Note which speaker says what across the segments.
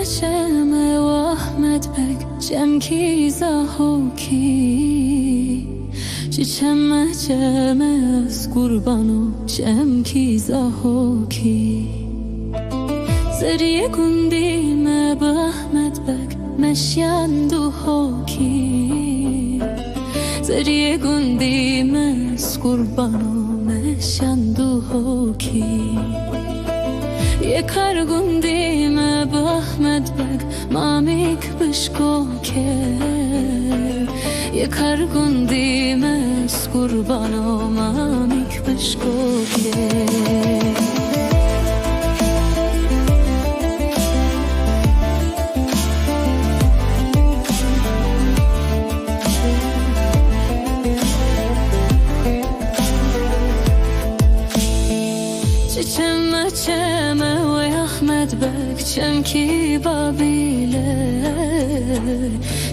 Speaker 1: çeme و احمد bek çemki zahoki çeme çeme az kurbano çemki zahoki zeriye gundime به احمد bek meşyan duhoki zeriye gundime az kurbano meşyan duhoki یه کارگوندیم به احمد بگ مامیک بشکو که یه کارگوندیم از قربانو مامیک بشکو که Çeme çeme ve Ahmet bek çemki babile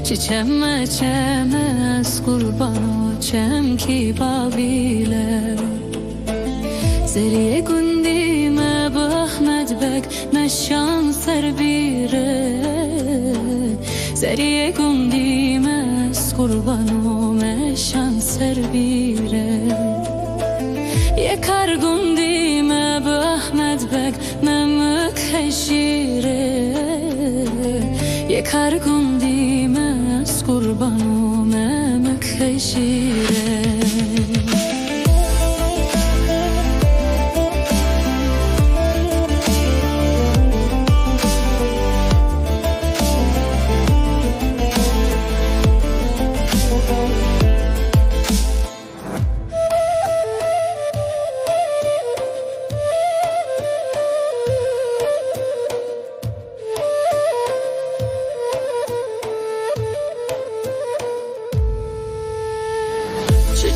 Speaker 1: Çeme çeme az kurban o çemki babile Zeriye gundime bu Ahmet bek meşan serbire Zeriye gundime az kurban o meşan serbire Ye kargundime bu Ahmet bek memük heşire Ye kargundime az kurban o memük heşire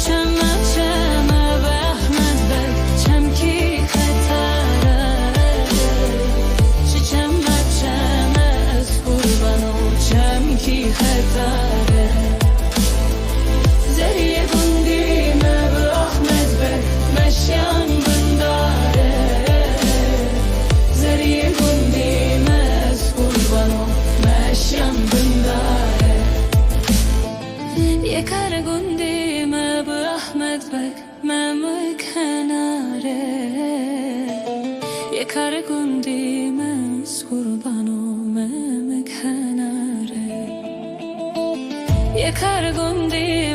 Speaker 1: Çeme çeme ve Ahmet bek çemki hetare Çeme çeme az kurban o çemki hetare Zeriye gundime ve Ahmet bek meşyan bındare Zeriye gundime az kurban o meşyan bındare Ye kargundime bu Ahmet bek memük henare Ye kargundime az kurban o memük henare Ye kargundime